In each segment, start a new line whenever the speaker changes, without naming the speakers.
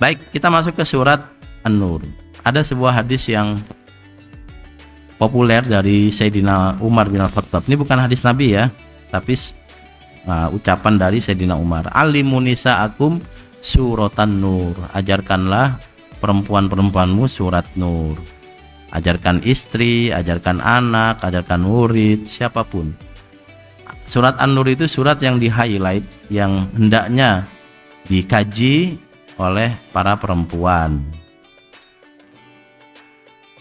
Baik, kita masuk ke surat An-Nur. Ada sebuah hadis yang populer dari Sayyidina Umar bin Al-Khattab. Ini bukan hadis Nabi ya, tapi ucapan dari Sayyidina Umar. Alimunisa akum suratan nur. Ajarkanlah perempuan-perempuanmu surat Nur. Ajarkan istri, ajarkan anak, ajarkan murid, siapapun. Surat An-Nur itu surat yang di-highlight, yang hendaknya dikaji oleh para perempuan.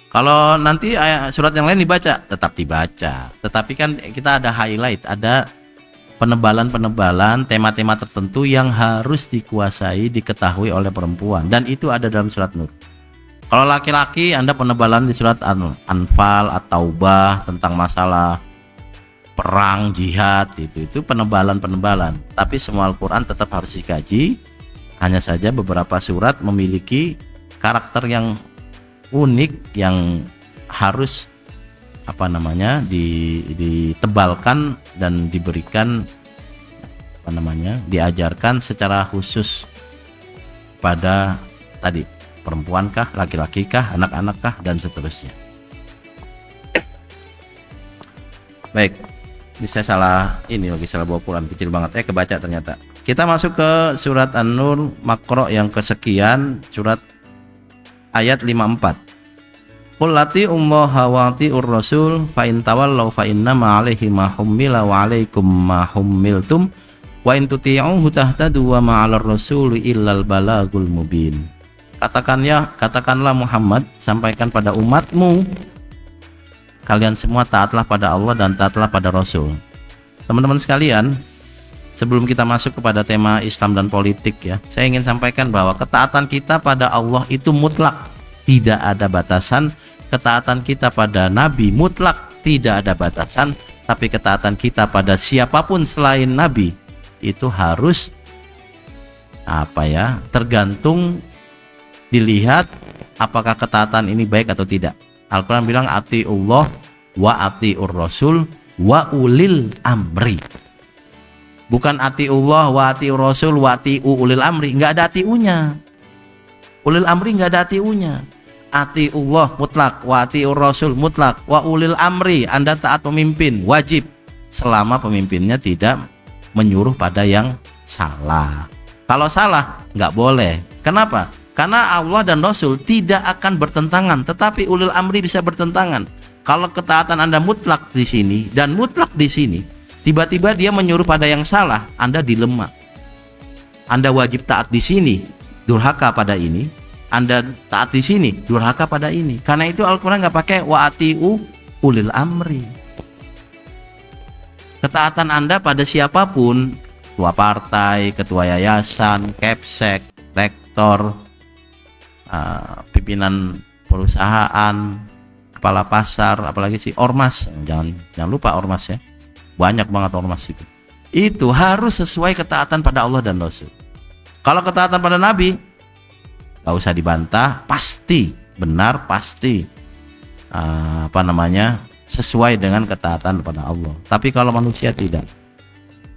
Kalau nanti surat yang lain dibaca, tetap dibaca. Tetapi kan kita ada highlight, ada penebalan-penebalan, tema-tema tertentu yang harus dikuasai, diketahui oleh perempuan. Dan itu ada dalam surat Nur. Kalau laki-laki, Anda penebalan di surat Anfal, At-Taubah, tentang masalah perang, jihad, itu penebalan-penebalan. Tapi semua Al-Quran tetap harus dikaji. Hanya saja beberapa surat memiliki karakter yang unik, yang harus ditebalkan dan diberikan diajarkan secara khusus pada tadi perempuankah, laki-lakikah, anak-anakkah, dan seterusnya. Baik, ini saya salah bawa Quran, kecil banget, kebaca ternyata. Kita masuk ke surat An-Nur Makro yang kesekian, surat ayat 54. Qul atiullaha wa atiur rasul fa in tawallaw fa innama 'alaihi ma hummila wa 'alaikum ma hummiltum wa in tuti'uhu tahtadu wa ma 'alar rasul illal balagul mubin. Katakanlah Muhammad, sampaikan pada umatmu, kalian semua taatlah pada Allah dan taatlah pada Rasul. Teman-teman sekalian, sebelum kita masuk kepada tema Islam dan politik ya, saya ingin sampaikan bahwa ketaatan kita pada Allah itu mutlak, tidak ada batasan. Ketaatan kita pada Nabi mutlak, tidak ada batasan. Tapi ketaatan kita pada siapapun selain Nabi itu harus tergantung, dilihat apakah ketaatan ini baik atau tidak. Al-Quran bilang atiullah wa atiur rasul wa ulil amri. Bukan atiullah wa atiur rasul wa atiu ulil amri, nggak ada atiunya. Ulil amri nggak ada atiunya. Atiullah mutlak, wa atiur rasul mutlak, wa ulil amri, Anda taat pemimpin, wajib, selama pemimpinnya tidak menyuruh pada yang salah. Kalau salah nggak boleh. Kenapa? Karena Allah dan Rasul tidak akan bertentangan, tetapi ulil amri bisa bertentangan. Kalau ketaatan Anda mutlak di sini dan mutlak di sini, tiba-tiba dia menyuruh pada yang salah, Anda dilema. Anda wajib taat di sini, durhaka pada ini. Anda taat di sini, durhaka pada ini. Karena itu Al-Quran nggak pakai wa atiu ulil amri. Ketaatan Anda pada siapapun, ketua partai, ketua yayasan, kepsek, rektor, pimpinan perusahaan, kepala pasar, apalagi sih ormas, jangan lupa ormas ya, banyak banget ormas itu harus sesuai ketaatan pada Allah dan Rasul. Kalau ketaatan pada Nabi gak usah dibantah, pasti benar, pasti sesuai dengan ketaatan pada Allah. Tapi kalau manusia tidak.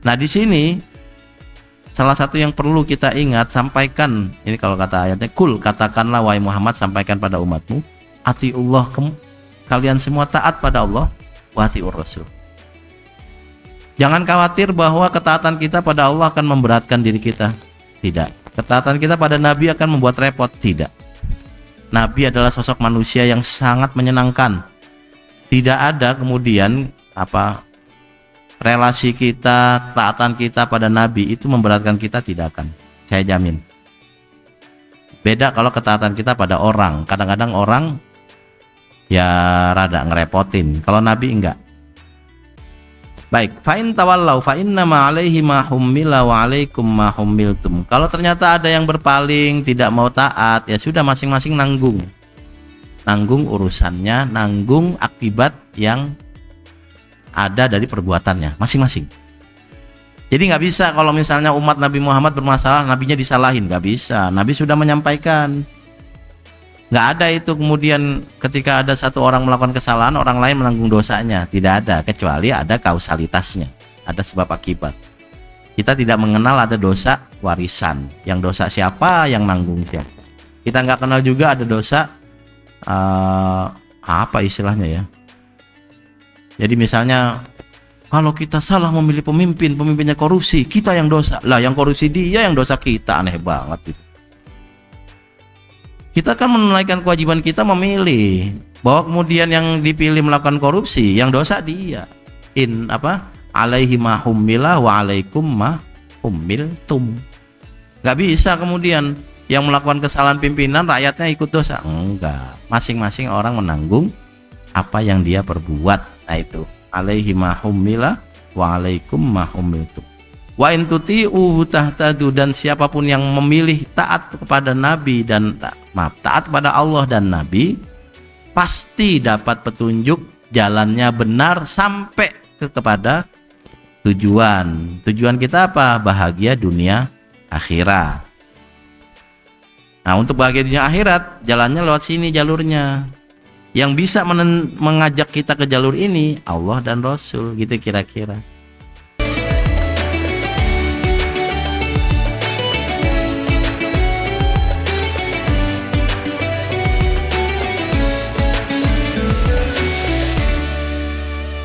Nah di sini salah satu yang perlu kita ingat, sampaikan ini kalau kata ayatnya, kul, katakanlah wahai Muhammad, sampaikan pada umatmu, atiullah, kalian semua taat pada Allah, wa atiur rasul. Jangan khawatir bahwa ketaatan kita pada Allah akan memberatkan diri kita. Tidak. Ketaatan kita pada Nabi akan membuat repot. Tidak. Nabi adalah sosok manusia yang sangat menyenangkan. Tidak ada kemudian relasi kita, taatan kita pada Nabi itu memberatkan kita, tidak akan. Saya jamin. Beda kalau ketaatan kita pada orang. Kadang-kadang orang ya rada ngerepotin. Kalau Nabi enggak. Baik, fa in tawallau fa innama 'alaihi ma hummila wa 'alaikum ma hummiltum. Kalau ternyata ada yang berpaling, tidak mau taat, ya sudah, masing-masing nanggung. Nanggung urusannya, nanggung akibat yang ada dari perbuatannya masing-masing. Jadi nggak bisa kalau misalnya umat Nabi Muhammad bermasalah, nabinya disalahin, nggak bisa. Nabi sudah menyampaikan. Nggak ada itu kemudian ketika ada satu orang melakukan kesalahan, orang lain menanggung dosanya. Tidak ada, kecuali ada kausalitasnya, ada sebab akibat. Kita tidak mengenal ada dosa warisan. Yang dosa siapa, yang nanggung siapa. Kita nggak kenal juga ada dosa apa istilahnya ya. Jadi misalnya kalau kita salah memilih pemimpin, pemimpinnya korupsi, kita yang dosa. Lah yang korupsi dia, yang dosa kita, aneh banget itu. Kita kan menunaikan kewajiban kita memilih, bahwa kemudian yang dipilih melakukan korupsi, yang dosa dia. Alaihi ma hummilah wa alaikum ma hummiltum. Nggak bisa kemudian yang melakukan kesalahan pimpinan rakyatnya ikut dosa. Enggak, masing-masing orang menanggung apa yang dia perbuat. Nah itu alaihi ma hummilah wa alaikum ma hummiltum. Wa in tuti'u tahtadu, dan siapapun yang memilih taat kepada Nabi dan taat kepada Allah dan Nabi, pasti dapat petunjuk, jalannya benar sampai kepada tujuan. Tujuan kita apa? Bahagia dunia akhirat. Nah, untuk bahagia dunia akhirat, jalannya lewat sini jalurnya. Yang bisa mengajak kita ke jalur ini Allah dan Rasul, gitu kira-kira.